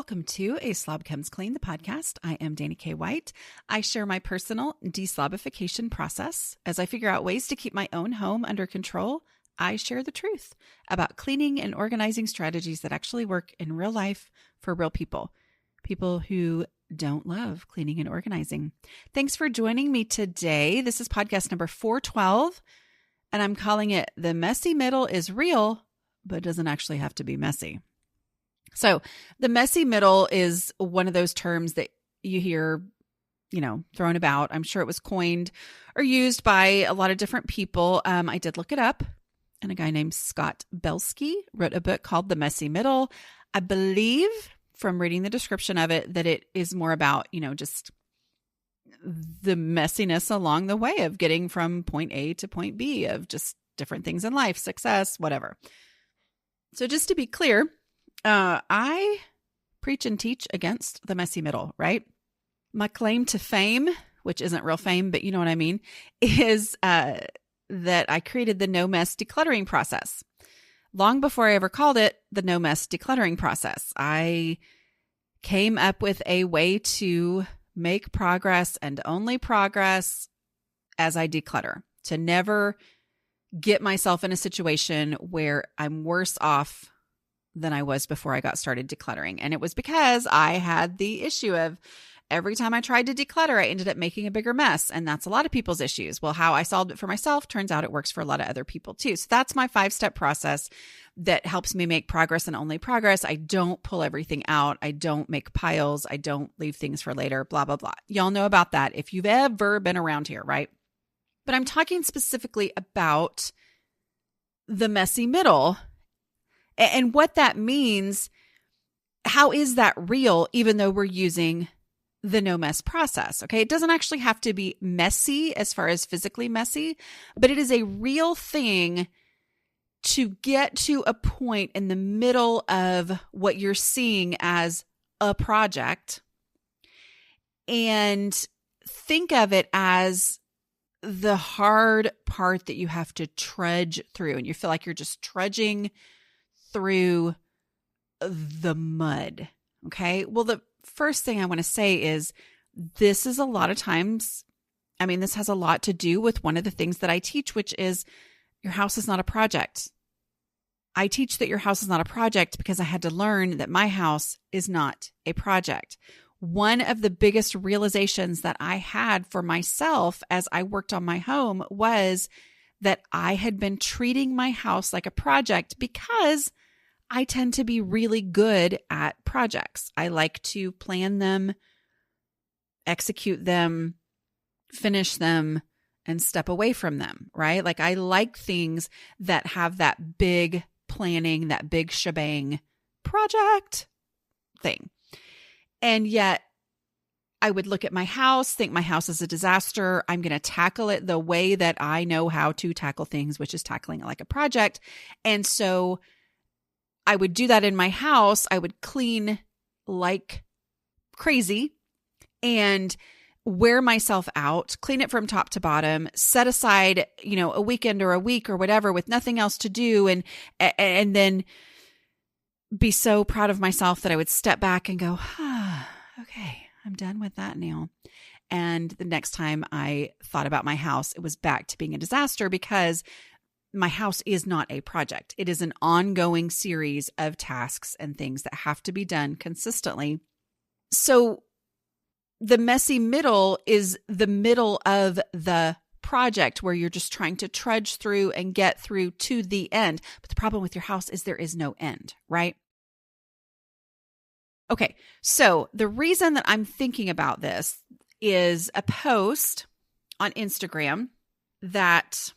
Welcome to A Slob Comes Clean, the podcast. I am Dani K. White. I share my personal deslobification process. As I figure out ways to keep my own home under control, I share the truth about cleaning and organizing strategies that actually work in real life for real people. People who don't love cleaning and organizing. Thanks for joining me today. This is podcast number 412, and I'm calling it The Messy Middle is Real, but it doesn't actually have to be messy. So the messy middle is one of those terms that you hear, thrown about. I'm sure it was coined or used by a lot of different people. I did look it up, and a guy named Scott Belsky wrote a book called The Messy Middle. I believe from reading the description of it that it is more about, just the messiness along the way of getting from point A to point B, of just different things in life, success, whatever. So just to be clear, I preach and teach against the messy middle, right? My claim to fame, which isn't real fame, but you know what I mean, is that I created the No Mess Decluttering Process. Long before I ever called it the No Mess Decluttering Process, I came up with a way to make progress and only progress as I declutter, to never get myself in a situation where I'm worse off than I was before I got started decluttering. And it was because I had the issue of every time I tried to declutter, I ended up making a bigger mess. And that's a lot of people's issues. Well, how I solved it for myself, turns out it works for a lot of other people too. So that's my 5-step process that helps me make progress and only progress. I don't pull everything out. I don't make piles. I don't leave things for later, blah, blah, blah. Y'all know about that if you've ever been around here, right? But I'm talking specifically about the messy middle. And what that means, how is that real, even though we're using the no mess process? Okay. It doesn't actually have to be messy as far as physically messy, but it is a real thing to get to a point in the middle of what you're seeing as a project and think of it as the hard part that you have to trudge through, and you feel like you're just trudging through the mud. Okay. Well, the first thing I want to say is this is a lot of times, this has a lot to do with one of the things that I teach, which is your house is not a project. I teach that your house is not a project because I had to learn that my house is not a project. One of the biggest realizations that I had for myself as I worked on my home was that I had been treating my house like a project because I tend to be really good at projects. I like to plan them, execute them, finish them, and step away from them, right? Like I like things that have that big planning, that big shebang project thing. And yet I would look at my house, think my house is a disaster. I'm going to tackle it the way that I know how to tackle things, which is tackling it like a project. And so I would do that in my house. I would clean like crazy and wear myself out, clean it from top to bottom, set aside, a weekend or a week or whatever with nothing else to do. And then be so proud of myself that I would step back and go, okay, I'm done with that now. And the next time I thought about my house, it was back to being a disaster because my house is not a project. It is an ongoing series of tasks and things that have to be done consistently. So the messy middle is the middle of the project where you're just trying to trudge through and get through to the end. But the problem with your house is there is no end, right? Okay, so the reason that I'm thinking about this is a post on Instagram that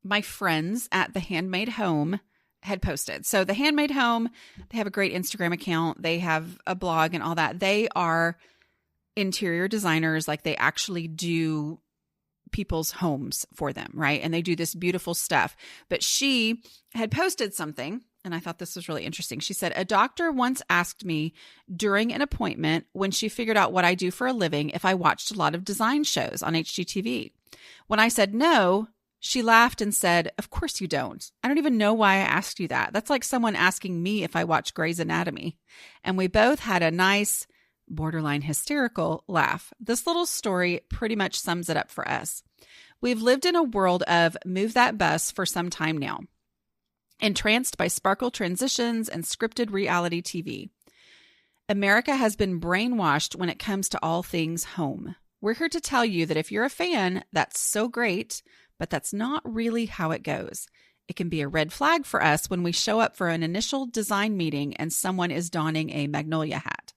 my friends at The Handmade Home had posted. So The Handmade Home, they have a great Instagram account. They have a blog and all that. They are interior designers. Like they actually do people's homes for them, right? And they do this beautiful stuff. But she had posted something, and I thought this was really interesting. She said, a doctor once asked me during an appointment when she figured out what I do for a living if I watched a lot of design shows on HGTV. When I said no, She laughed and said, "Of course you don't. I don't even know why I asked you that. That's like someone asking me if I watch Grey's Anatomy." And we both had a nice, borderline hysterical laugh. This little story pretty much sums it up for us. We've lived in a world of move that bus for some time now, entranced by sparkle transitions and scripted reality TV. America has been brainwashed when it comes to all things home. We're here to tell you that if you're a fan, that's so great, but that's not really how it goes. It can be a red flag for us when we show up for an initial design meeting and someone is donning a magnolia hat.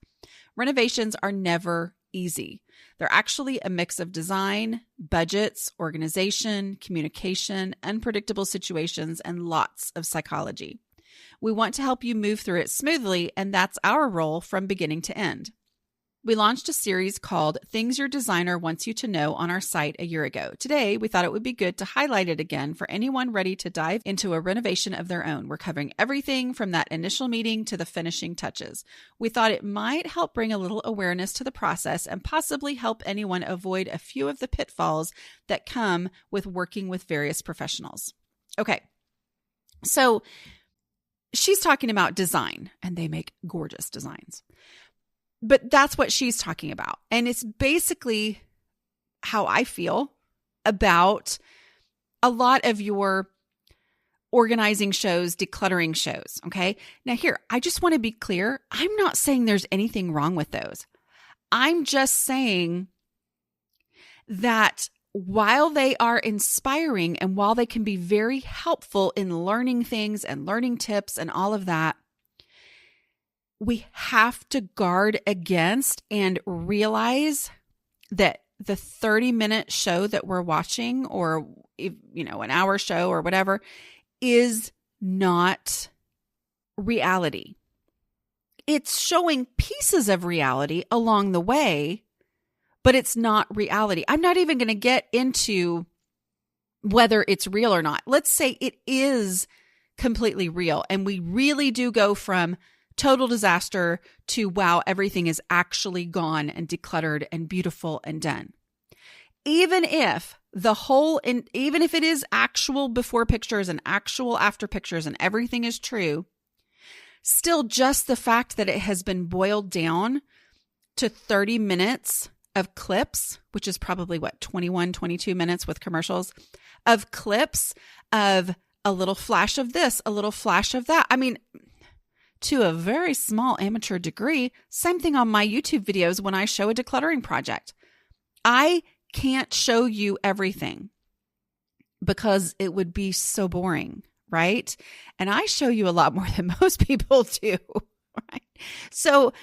Renovations are never easy. They're actually a mix of design, budgets, organization, communication, unpredictable situations, and lots of psychology. We want to help you move through it smoothly, and that's our role from beginning to end. We launched a series called Things Your Designer Wants You to Know on our site a year ago. Today, we thought it would be good to highlight it again for anyone ready to dive into a renovation of their own. We're covering everything from that initial meeting to the finishing touches. We thought it might help bring a little awareness to the process and possibly help anyone avoid a few of the pitfalls that come with working with various professionals. Okay, so she's talking about design, and they make gorgeous designs. But that's what she's talking about. And it's basically how I feel about a lot of your organizing shows, decluttering shows. Okay. Now here, I just want to be clear. I'm not saying there's anything wrong with those. I'm just saying that while they are inspiring and while they can be very helpful in learning things and learning tips and all of that, we have to guard against and realize that the 30-minute show that we're watching, or, an hour show or whatever, is not reality. It's showing pieces of reality along the way, but it's not reality. I'm not even going to get into whether it's real or not. Let's say it is completely real, and we really do go from total disaster to, wow, everything is actually gone and decluttered and beautiful and done. Even if even if it is actual before pictures and actual after pictures and everything is true, still just the fact that it has been boiled down to 30 minutes of clips, which is probably 21, 22 minutes with commercials, of clips of a little flash of this, a little flash of that. I mean, to a very small amateur degree, same thing on my YouTube videos when I show a decluttering project. I can't show you everything because it would be so boring, right? And I show you a lot more than most people do, right? So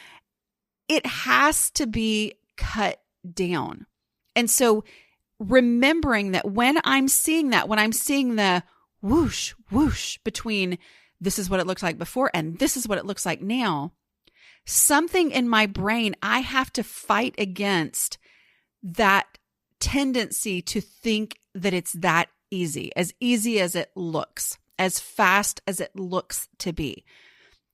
it has to be cut down. And so remembering that when I'm seeing the whoosh, whoosh between this is what it looks like before and this is what it looks like now, something in my brain, I have to fight against that tendency to think that it's that easy as it looks, as fast as it looks to be.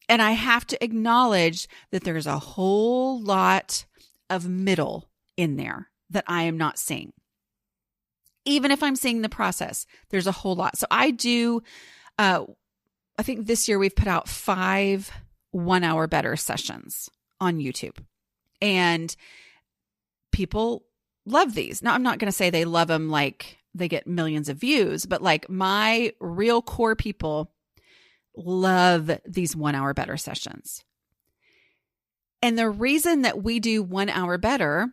And I have to acknowledge that there's a whole lot of middle in there that I am not seeing. Even if I'm seeing the process, there's a whole lot. So I think this year we've put out 5 1 hour better sessions on YouTube, and people love these. Now, I'm not going to say they love them like they get millions of views, but like my real core people love these 1 hour better sessions. And the reason that we do 1 hour better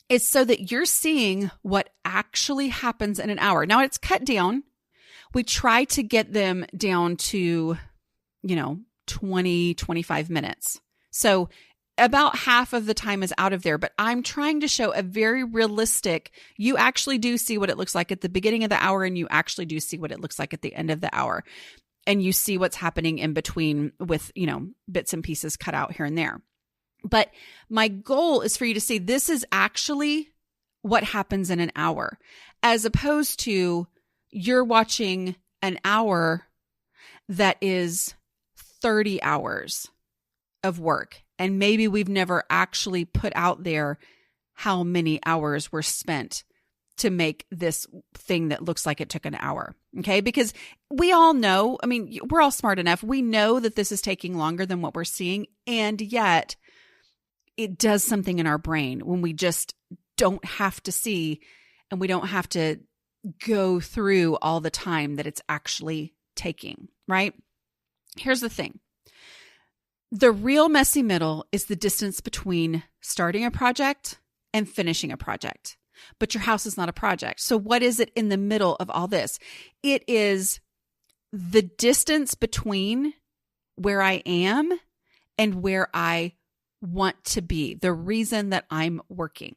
is so that you're seeing what actually happens in an hour. Now, it's cut down. We try to get them down to, 20, 25 minutes. So about half of the time is out of there, but I'm trying to show a very realistic, you actually do see what it looks like at the beginning of the hour, and you actually do see what it looks like at the end of the hour. And you see what's happening in between with, bits and pieces cut out here and there. But my goal is for you to see this is actually what happens in an hour, as opposed to you're watching an hour that is 30 hours of work. And maybe we've never actually put out there how many hours were spent to make this thing that looks like it took an hour. Okay. Because we all know, I mean, we're all smart enough. We know that this is taking longer than what we're seeing. And yet it does something in our brain when we just don't have to see and we don't have to go through all the time that it's actually taking, right? Here's the thing. The real messy middle is the distance between starting a project and finishing a project. But your house is not a project. So what is it in the middle of all this? It is the distance between where I am and where I want to be, the reason that I'm working.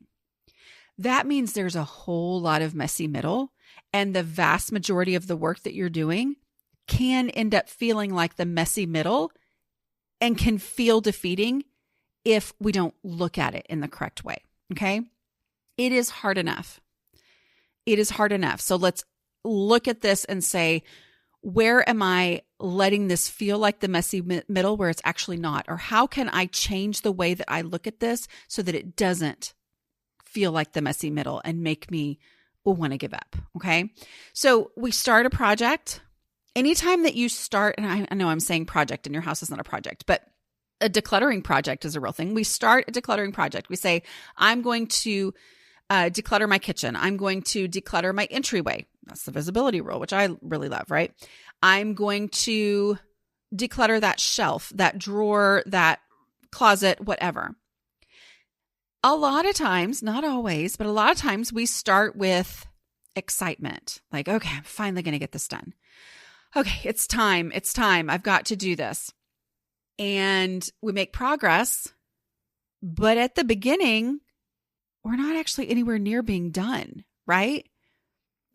That means there's a whole lot of messy middle, and the vast majority of the work that you're doing can end up feeling like the messy middle and can feel defeating if we don't look at it in the correct way. Okay? It is hard enough. It is hard enough. So let's look at this and say, where am I letting this feel like the messy middle where it's actually not? Or how can I change the way that I look at this so that it doesn't feel like the messy middle and make me want to give up? Okay. So we start a project. Anytime that you start, and I know I'm saying project and your house is not a project, but a decluttering project is a real thing. We start a decluttering project. We say, I'm going to declutter my kitchen. I'm going to declutter my entryway. That's the visibility rule, which I really love, right? I'm going to declutter that shelf, that drawer, that closet, whatever. A lot of times, not always, but a lot of times we start with excitement. Like, okay, I'm finally going to get this done. Okay, it's time. It's time. I've got to do this. And we make progress, but at the beginning, we're not actually anywhere near being done, right?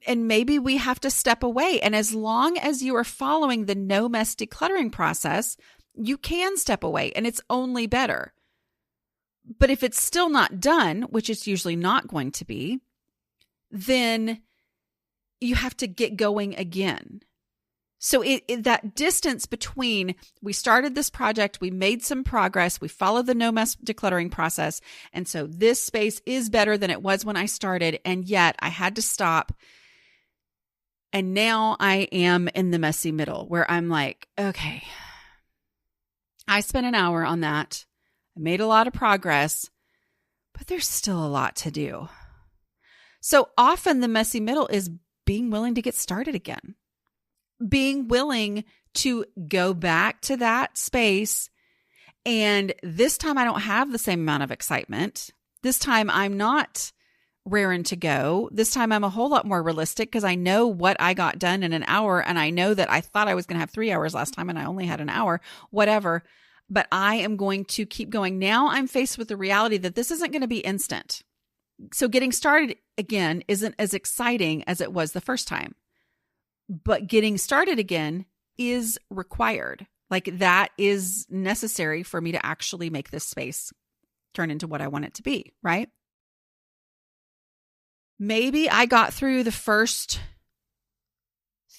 And maybe we have to step away. And as long as you are following the No Mess Decluttering process, you can step away and it's only better. But if it's still not done, which it's usually not going to be, then you have to get going again. So that distance between we started this project, we made some progress, we followed the No Mess Decluttering process, and so this space is better than it was when I started, and yet I had to stop. And now I am in the messy middle where I'm like, okay, I spent an hour on that. I made a lot of progress, but there's still a lot to do. So often the messy middle is being willing to get started again. Being willing to go back to that space. And this time I don't have the same amount of excitement. This time I'm not raring to go. This time I'm a whole lot more realistic because I know what I got done in an hour. And I know that I thought I was going to have 3 hours last time and I only had an hour, whatever. But I am going to keep going. Now I'm faced with the reality that this isn't going to be instant. So getting started again isn't as exciting as it was the first time. But getting started again is required. Like that is necessary for me to actually make this space turn into what I want it to be, right? Maybe I got through the first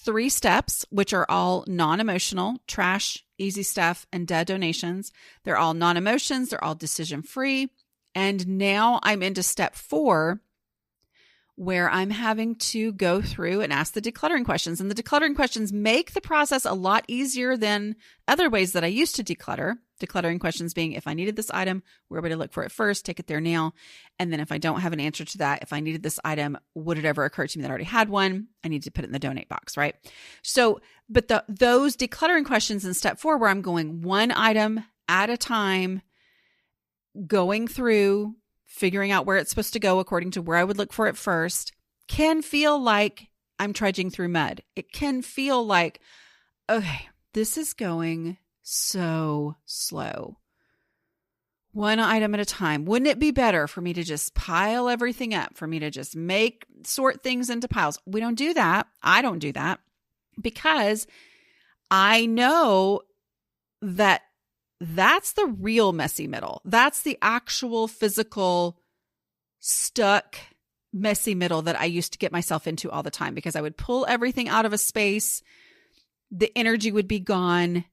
3 steps, which are all non-emotional: trash, easy stuff, and dead donations. They're all non-emotions. They're all decision-free. And now I'm into step 4, where I'm having to go through and ask the decluttering questions. And the decluttering questions make the process a lot easier than other ways that I used to declutter. Decluttering questions being, if I needed this item, where would I look for it first? Take it there now. And then if I don't have an answer to that, if I needed this item, would it ever occur to me that I already had one? I need to put it in the donate box, right? So, but those decluttering questions in step 4, where I'm going one item at a time, going through, figuring out where it's supposed to go according to where I would look for it first, can feel like I'm trudging through mud. It can feel like, okay, this is going so slow. One item at a time. Wouldn't it be better for me to just pile everything up, for me to just sort things into piles? We don't do that. I don't do that because I know that that's the real messy middle. That's the actual physical stuck messy middle that I used to get myself into all the time, because I would pull everything out of a space, the energy would be gone,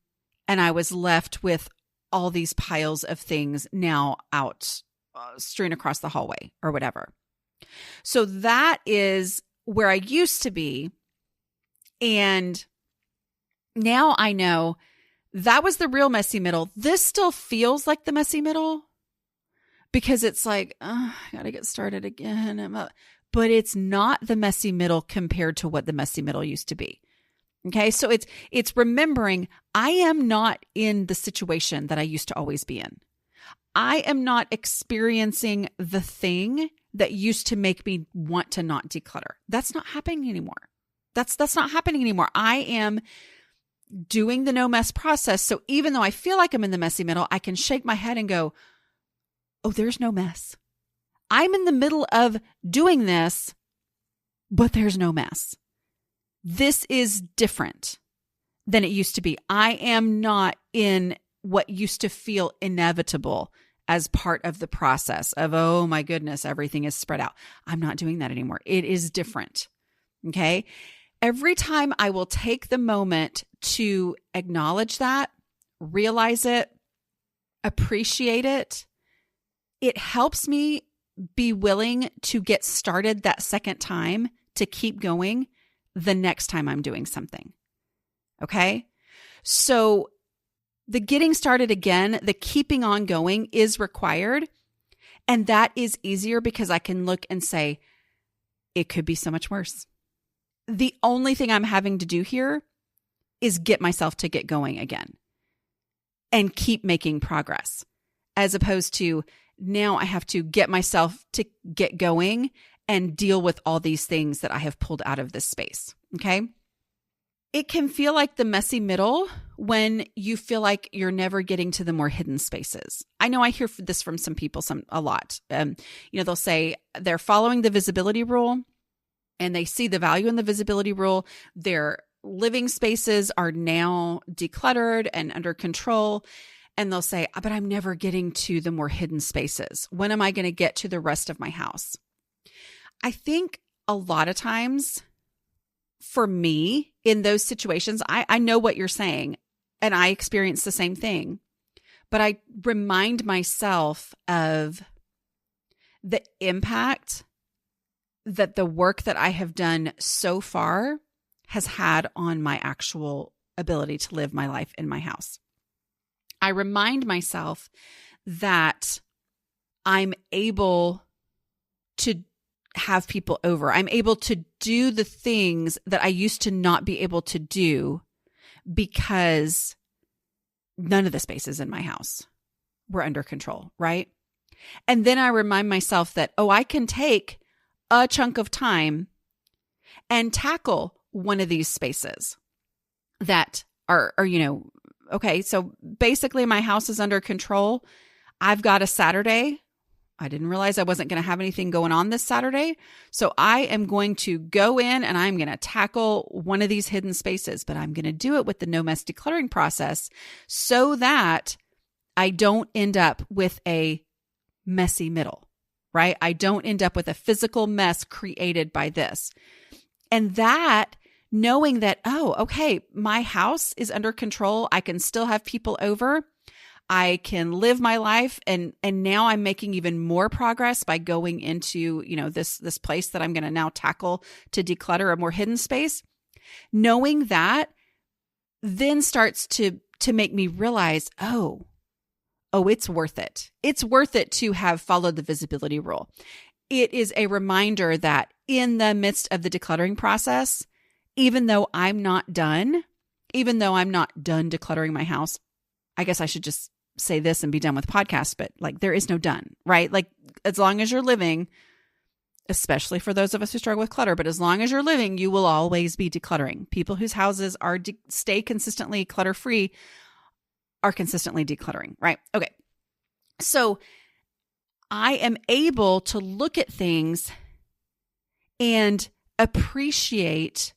and I was left with all these piles of things now out strewn across the hallway or whatever. So that is where I used to be. And now I know that was the real messy middle. This still feels like the messy middle because it's like, I got to get started again. But it's not the messy middle compared to what the messy middle used to be. Okay. So it's remembering I am not in the situation that I used to always be in. I am not experiencing the thing that used to make me want to not declutter. That's not happening anymore. That's not happening anymore. I am doing the no mess process. So even though I feel like I'm in the messy middle, I can shake my head and go, oh, there's no mess. I'm in the middle of doing this, but there's no mess. This is different than it used to be. I am not in what used to feel inevitable as part of the process of, oh my goodness, everything is spread out. I'm not doing that anymore. It is different. Okay. Every time I will take the moment to acknowledge that, realize it, appreciate it, it helps me be willing to get started that second time to keep going the next time I'm doing something. Okay? So the getting started again, the keeping on going is required. And that is easier because I can look and say, it could be so much worse. The only thing I'm having to do here is get myself to get going again and keep making progress, as opposed to now I have to get myself to get going and deal with all these things that I have pulled out of this space. Okay. It can feel like the messy middle when you feel like you're never getting to the more hidden spaces. I know I hear this from some people a lot. They'll say they're following the visibility rule and they see the value in the visibility rule. Their living spaces are now decluttered and under control. And they'll say, but I'm never getting to the more hidden spaces. When am I going to get to the rest of my house? I think a lot of times for me in those situations, I know what you're saying and I experience the same thing, but I remind myself of the impact that the work that I have done so far has had on my actual ability to live my life in my house. I remind myself that I'm able to have people over. I'm able to do the things that I used to not be able to do because none of the spaces in my house were under control, right? And then I remind myself that, I can take a chunk of time and tackle one of these spaces that are okay, so basically my house is under control. I've got a Saturday. I didn't realize I wasn't going to have anything going on this Saturday. So I am going to go in and I'm going to tackle one of these hidden spaces, but I'm going to do it with the No Mess Decluttering process so that I don't end up with a messy middle, right? I don't end up with a physical mess created by this. And that knowing that, okay, my house is under control. I can still have people over. I can live my life. And now I'm making even more progress by going into, this place that I'm going to now tackle to declutter a more hidden space. Knowing that then starts to make me realize, it's worth it. It's worth it to have followed the visibility rule. It is a reminder that in the midst of the decluttering process, even though I'm not done decluttering my house, I guess I should just say this and be done with podcasts, but there is no done, right? As long as you're living, especially for those of us who struggle with clutter, but as long as you're living, you will always be decluttering. People whose houses stay consistently clutter-free are consistently decluttering, right? Okay. So I am able to look at things and appreciate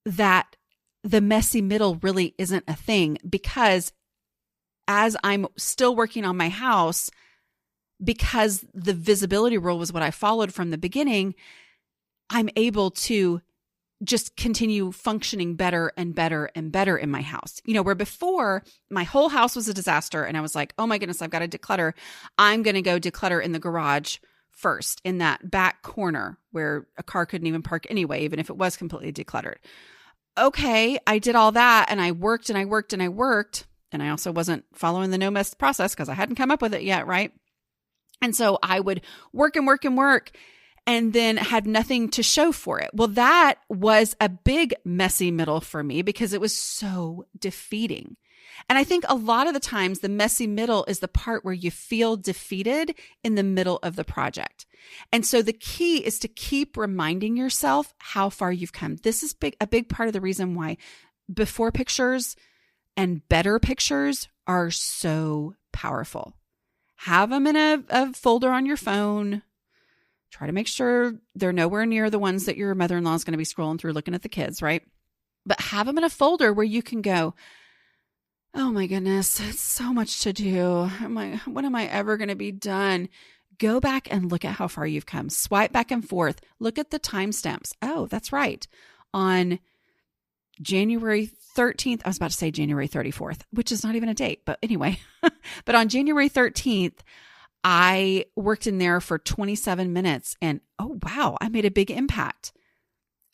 that the messy middle really isn't a thing, because as I'm still working on my house, because the visibility rule was what I followed from the beginning, I'm able to just continue functioning better and better and better in my house. Where before my whole house was a disaster and I was like, oh my goodness, I've got to declutter. I'm going to go declutter in the garage first in that back corner where a car couldn't even park anyway, even if it was completely decluttered. Okay, I did all that and I worked and I worked and I worked. And I also wasn't following the no mess process because I hadn't come up with it yet, right? And so I would work and work and work and then had nothing to show for it. Well, that was a big messy middle for me because it was so defeating. And I think a lot of the times the messy middle is the part where you feel defeated in the middle of the project. And so the key is to keep reminding yourself how far you've come. This is a big part of the reason why before pictures and better pictures are so powerful. Have them in a folder on your phone. Try to make sure they're nowhere near the ones that your mother-in-law is going to be scrolling through looking at the kids, right? But have them in a folder where you can go, oh my goodness, it's so much to do. When am I ever going to be done? Go back and look at how far you've come. Swipe back and forth. Look at the timestamps. Oh, that's right. On January 13th, I was about to say January 34th, which is not even a date, but anyway, but on January 13th, I worked in there for 27 minutes and oh, wow, I made a big impact.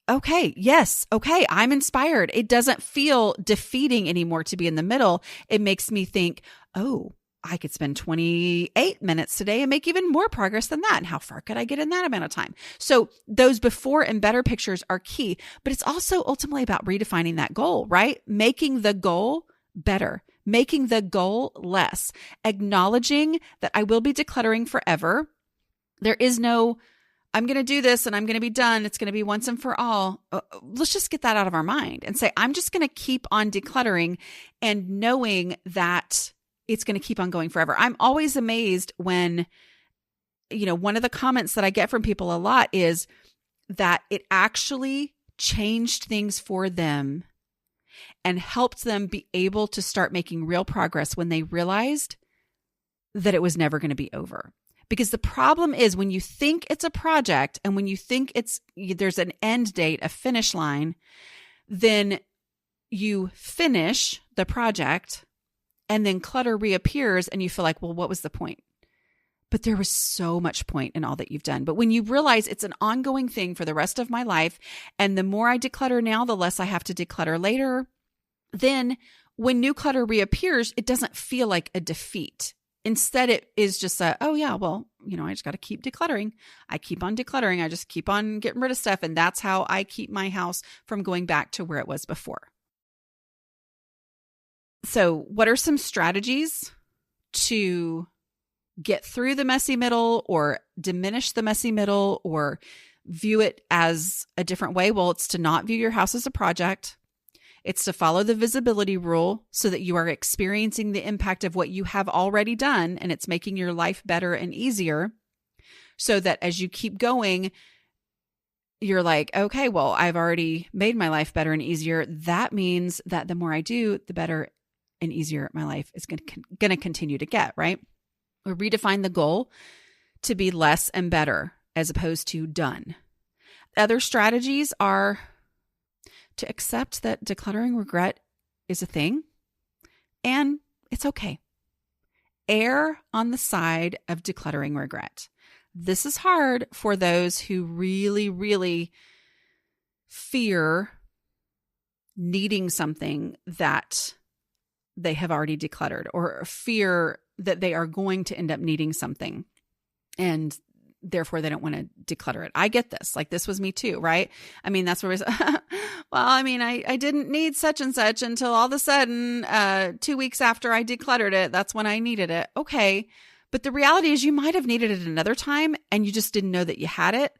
Okay. Yes. Okay. I'm inspired. It doesn't feel defeating anymore to be in the middle. It makes me think, oh, I could spend 28 minutes today and make even more progress than that. And how far could I get in that amount of time? So those before and better pictures are key, but it's also ultimately about redefining that goal, right? Making the goal better, making the goal less, acknowledging that I will be decluttering forever. There is no, I'm going to do this and I'm going to be done. It's going to be once and for all. Let's just get that out of our mind and say, I'm just going to keep on decluttering and knowing that it's going to keep on going forever. I'm always amazed when, one of the comments that I get from people a lot is that it actually changed things for them and helped them be able to start making real progress when they realized that it was never going to be over. Because the problem is when you think it's a project and when you think there's an end date, a finish line, then you finish the project and then clutter reappears and you feel like, well, what was the point? But there was so much point in all that you've done. But when you realize it's an ongoing thing for the rest of my life, and the more I declutter now, the less I have to declutter later, then when new clutter reappears, it doesn't feel like a defeat. Instead, it is just oh yeah, well, I just got to keep decluttering. I keep on decluttering. I just keep on getting rid of stuff. And that's how I keep my house from going back to where it was before. So what are some strategies to get through the messy middle or diminish the messy middle or view it as a different way? Well, it's to not view your house as a project. It's to follow the visibility rule so that you are experiencing the impact of what you have already done and it's making your life better and easier so that as you keep going, you're like, okay, well, I've already made my life better and easier. That means that the more I do, the better and easier my life is going to continue to get, right? Or redefine the goal to be less and better as opposed to done. Other strategies are to accept that decluttering regret is a thing and it's okay. Err on the side of decluttering regret. This is hard for those who really, really fear needing something that they have already decluttered or fear that they are going to end up needing something and therefore they don't want to declutter it. I get this. Like this was me too, right? I mean, that's where I didn't need such and such until all of a sudden, 2 weeks after I decluttered it, that's when I needed it. Okay. But the reality is you might have needed it another time and you just didn't know that you had it.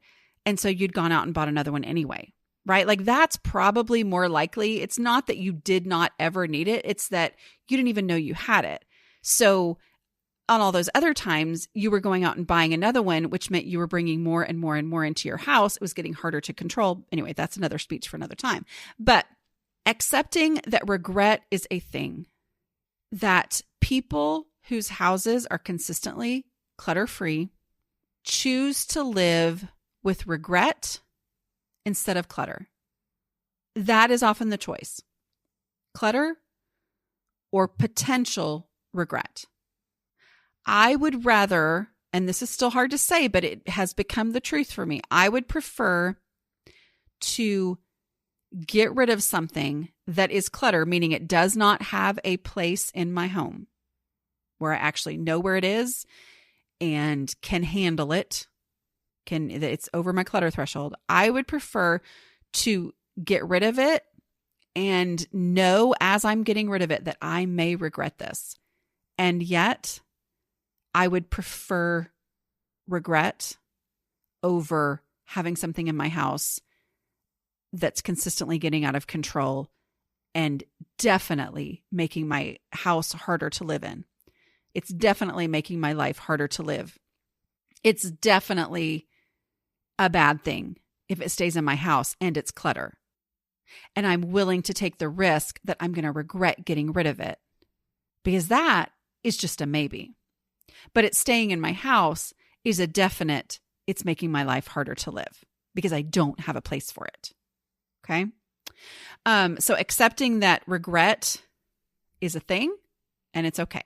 And so you'd gone out and bought another one anyway, right? Like that's probably more likely. It's not that you did not ever need it. It's that you didn't even know you had it. So on all those other times, you were going out and buying another one, which meant you were bringing more and more and more into your house. It was getting harder to control. Anyway, that's another speech for another time. But accepting that regret is a thing, that people whose houses are consistently clutter-free choose to live with regret instead of clutter. That is often the choice. Clutter or potential regret. I would rather and this is still hard to say, but it has become the truth for me. I would prefer to get rid of something that is clutter, meaning it does not have a place in my home where I actually know where it is and can handle it. It's over my clutter threshold. I would prefer to get rid of it and know as I'm getting rid of it that I may regret this. And yet I would prefer regret over having something in my house that's consistently getting out of control and definitely making my house harder to live in. It's definitely making my life harder to live. It's definitely a bad thing if it stays in my house and it's clutter. And I'm willing to take the risk that I'm going to regret getting rid of it, because that is just a maybe. But it's staying in my house is a definite, it's making my life harder to live because I don't have a place for it. Okay. So accepting that regret is a thing and it's okay.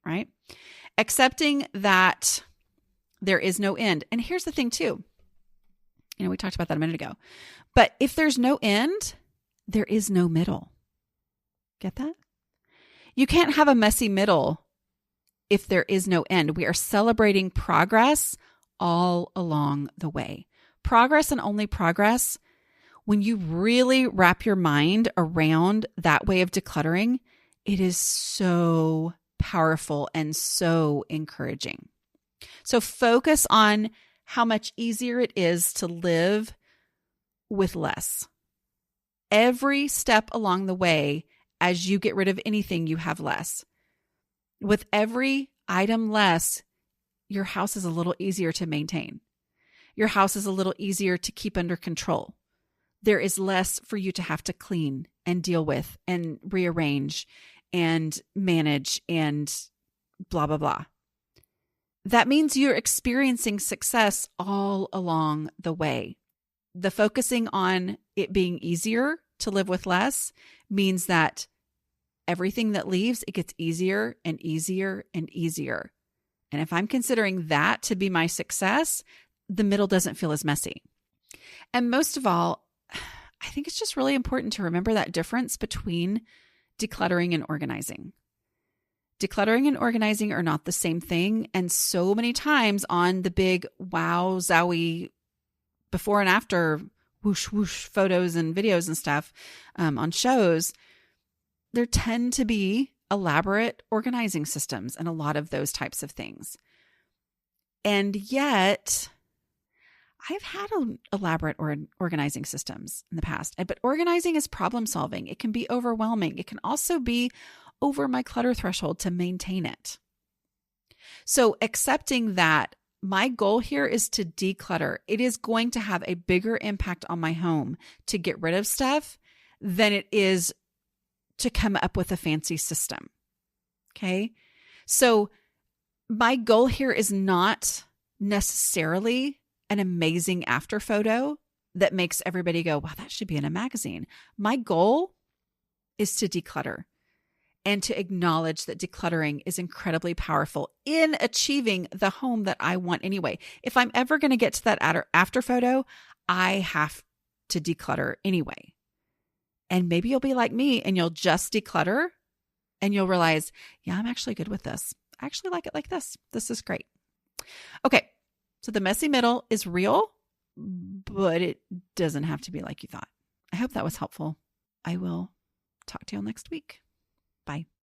Right. Accepting that there is no end. And here's the thing too. We talked about that a minute ago, but if there's no end, there is no middle. Get that? You can't have a messy middle if there is no end. We are celebrating progress all along the way. Progress and only progress. When you really wrap your mind around that way of decluttering, it is so powerful and so encouraging. So focus on how much easier it is to live with less. Every step along the way, as you get rid of anything, you have less. With every item less, your house is a little easier to maintain. Your house is a little easier to keep under control. There is less for you to have to clean and deal with and rearrange and manage and blah, blah, blah. That means you're experiencing success all along the way. The focusing on it being easier to live with less means that everything that leaves, it gets easier and easier and easier. And if I'm considering that to be my success, the middle doesn't feel as messy. And most of all, I think it's just really important to remember that difference between decluttering and organizing. Decluttering and organizing are not the same thing. And so many times on the big wow, zowie, before and after whoosh, whoosh photos and videos and stuff on shows, there tend to be elaborate organizing systems and a lot of those types of things. And yet, I've had elaborate organizing systems in the past, but organizing is problem solving. It can be overwhelming. It can also be over my clutter threshold to maintain it. So accepting that my goal here is to declutter. It is going to have a bigger impact on my home to get rid of stuff than it is to come up with a fancy system. Okay. So my goal here is not necessarily an amazing after photo that makes everybody go, wow, that should be in a magazine. My goal is to declutter and to acknowledge that decluttering is incredibly powerful in achieving the home that I want anyway. If I'm ever going to get to that after photo, I have to declutter anyway. And maybe you'll be like me and you'll just declutter and you'll realize, yeah, I'm actually good with this. I actually like it like this. This is great. Okay. So the messy middle is real, but it doesn't have to be like you thought. I hope that was helpful. I will talk to you all next week. Bye.